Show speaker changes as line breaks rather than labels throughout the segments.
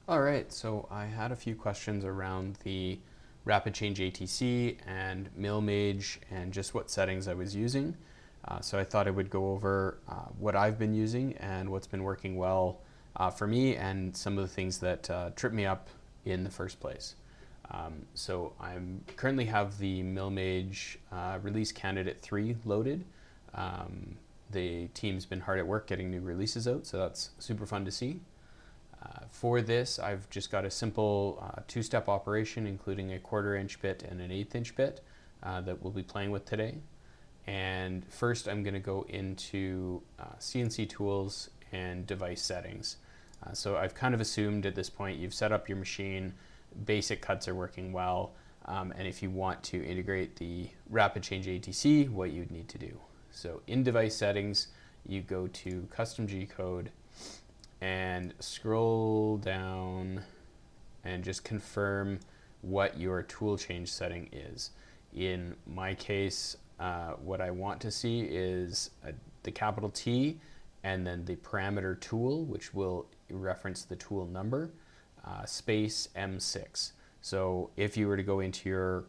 All right, so I had a few questions around the RapidChange ATC and MillMage and just what settings I was using. So I thought I would go over what I've been using and what's been working well for me and some of the things that tripped me up in the first place. So I currently have the MillMage release candidate 3 loaded. The team's been hard at work getting new releases out, so that's super fun to see. For this, I've just got a simple two-step operation, including a 1/4-inch bit and an 1/8-inch bit that we'll be playing with today. And first, I'm going to go into CNC tools and device settings. So I've kind of assumed at this point you've set up your machine, basic cuts are working well, and if you want to integrate the RapidChange ATC, what you'd need to do. So in device settings, you go to custom G code and scroll down and just confirm what your tool change setting is. In my case, what I want to see is the capital T and then the parameter tool, which will reference the tool number, space M6. So if you were to go into your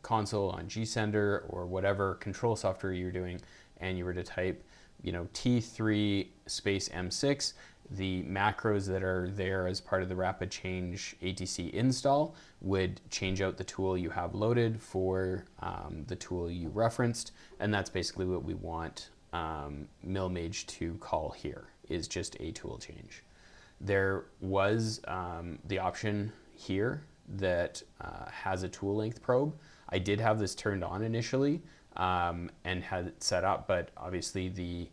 console on GSender or whatever control software you're doing and you were to type T3 space M6, the macros that are there as part of the RapidChange ATC install would change out the tool you have loaded for the tool you referenced, and that's basically what we want MillMage to call here, is just a tool change. There was the option here that has a tool length probe. I did have this turned on initially and had it set up, but obviously the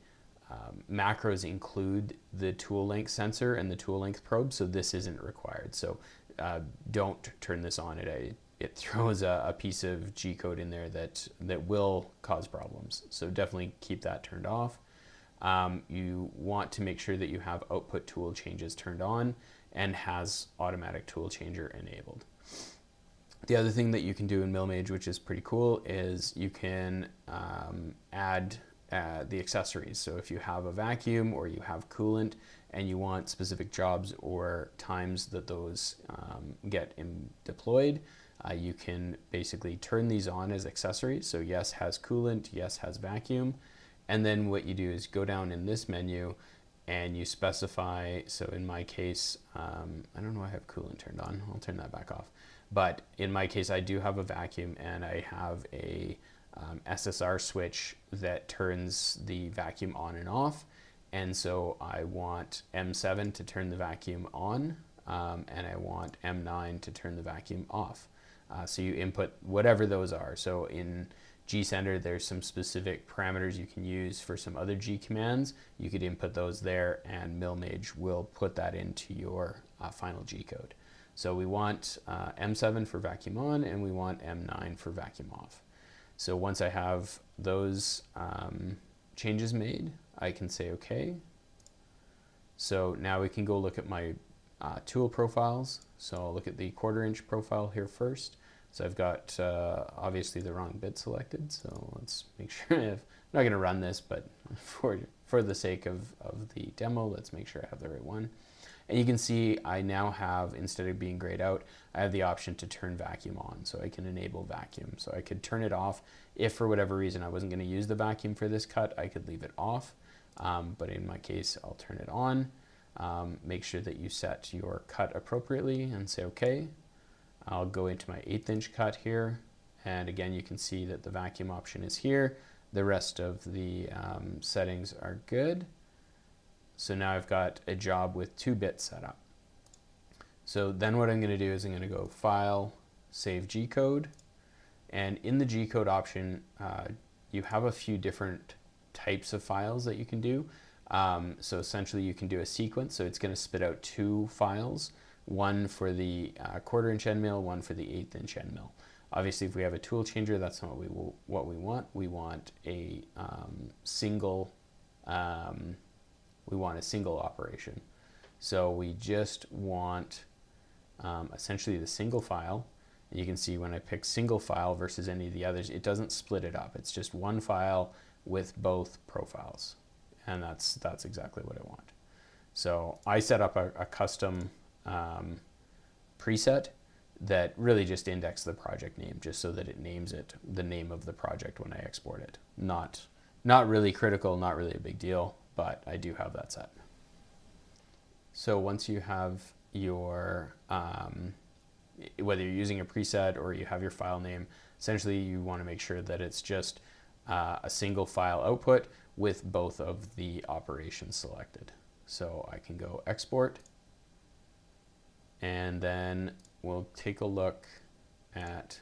macros include the tool length sensor and the tool length probe, so this isn't required. So don't turn this on. It throws a piece of G code in there that will cause problems. So definitely keep that turned off. You want to make sure that you have output tool changes turned on and has automatic tool changer enabled. The other thing that you can do in MillMage, which is pretty cool, is you can add the accessories. So if you have a vacuum or you have coolant and you want specific jobs or times that those get deployed, you can basically turn these on as accessories. So yes has coolant, yes has vacuum. And then what you do is go down in this menu and you specify, so in my case, I don't know, I have coolant turned on. I'll turn that back off. But in my case, I do have a vacuum and I have a SSR switch that turns the vacuum on and off. And so I want M7 to turn the vacuum on and I want M9 to turn the vacuum off. So you input whatever those are. So in GSender, there's some specific parameters you can use for some other G commands. You could input those there and MillMage will put that into your final G code. So we want M7 for vacuum on and we want M9 for vacuum off. So once I have those changes made, I can say OK. So now we can go look at my tool profiles. So I'll look at the 1/4-inch profile here first. So I've got obviously the wrong bit selected. So let's make sure I'm not going to run this, but for the sake of the demo, let's make sure I have the right one. And you can see I now have, instead of being grayed out, I have the option to turn vacuum on. So I can enable vacuum. So I could turn it off. If for whatever reason I wasn't going to use the vacuum for this cut, I could leave it off. But in my case, I'll turn it on. Make sure that you set your cut appropriately and say OK. I'll go into my 1/8-inch cut here. And again, you can see that the vacuum option is here. The rest of the settings are good. So now I've got a job with 2 bits set up. So then what I'm going to do is I'm going to go File, Save G Code. And in the G Code option, you have a few different types of files that you can do. So essentially you can do a sequence. So it's going to spit out 2 files, one for the 1/4-inch end mill, one for the 1/8-inch end mill. Obviously, if we have a tool changer, that's not what we want. We want a single operation. So we just want essentially the single file. And you can see when I pick single file versus any of the others, it doesn't split it up. It's just one file with both profiles. And that's exactly what I want. So I set up a custom preset that really just index the project name, just so that it names it the name of the project when I export it. Not really critical, not really a big deal, but I do have that set. So once you have your, whether you're using a preset or you have your file name, essentially you want to make sure that it's just a single file output with both of the operations selected. So I can go export, and then we'll take a look at,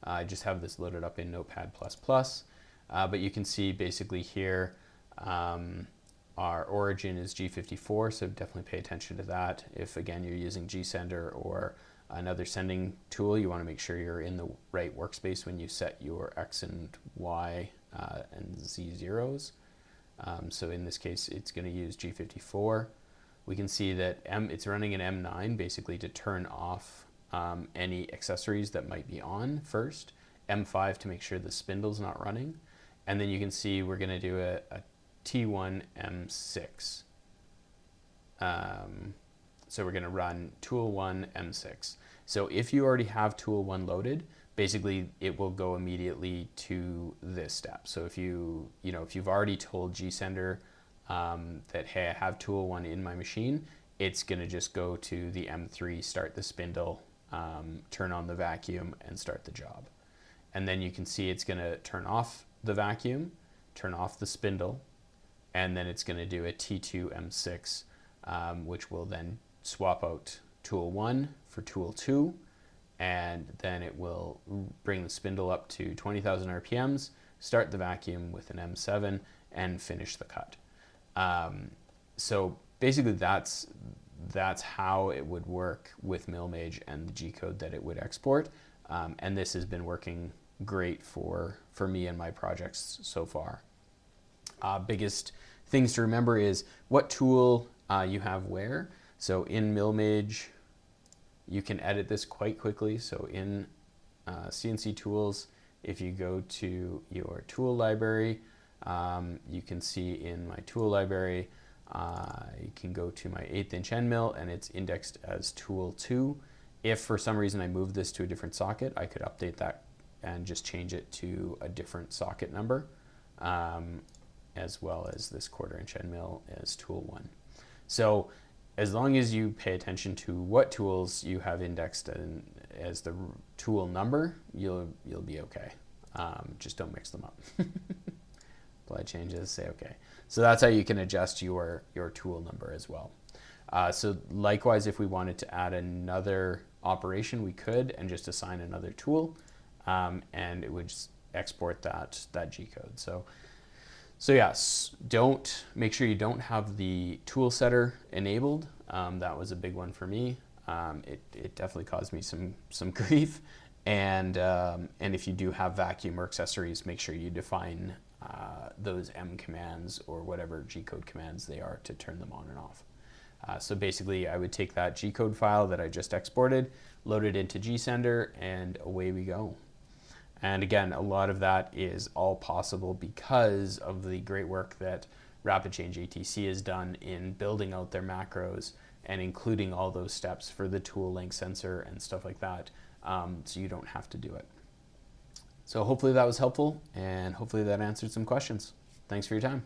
I just have this loaded up in Notepad++, but you can see basically here our origin is G54, so definitely pay attention to that. If again you're using GSender or another sending tool, you want to make sure you're in the right workspace when you set your X and Y and Z zeros. So in this case, it's going to use G54. We can see that it's running an M9 basically to turn off any accessories that might be on first, M5 to make sure the spindle's not running, and then you can see we're going to do a T1 M6. So we're going to run tool 1 M6. So if you already have tool 1 loaded, basically it will go immediately to this step. So if if you've already told GSender that, hey, I have tool 1 in my machine, it's going to just go to the M3, start the spindle, turn on the vacuum, and start the job. And then you can see it's going to turn off the vacuum, turn off the spindle, and then it's going to do a T2 M6, which will then swap out tool 1 for tool 2, and then it will bring the spindle up to 20,000 RPMs, start the vacuum with an M7, and finish the cut. So basically that's how it would work with MillMage and the G-code that it would export, and this has been working great for me and my projects so far. Biggest things to remember is what tool you have where. So in MillMage, you can edit this quite quickly. So in CNC Tools, if you go to your tool library, you can see in my tool library, you can go to my 1/8 inch end mill, and it's indexed as tool 2. If for some reason I move this to a different socket, I could update that and just change it to a different socket number, as well as this 1/4 inch end mill as tool 1. So as long as you pay attention to what tools you have indexed as the tool number, you'll be okay. Just don't mix them up. Apply changes, say okay. So that's how you can adjust your tool number as well. So likewise, if we wanted to add another operation, we could, and just assign another tool, and it would just export that G-code. So yes, make sure you don't have the tool setter enabled. That was a big one for me. It definitely caused me some grief. And if you do have vacuum or accessories, make sure you define those M commands or whatever G-code commands they are to turn them on and off. So basically, I would take that G-code file that I just exported, load it into GSender, and away we go. And again, a lot of that is all possible because of the great work that RapidChange ATC has done in building out their macros and including all those steps for the tool length sensor and stuff like that, so you don't have to do it. So hopefully that was helpful, and hopefully that answered some questions. Thanks for your time.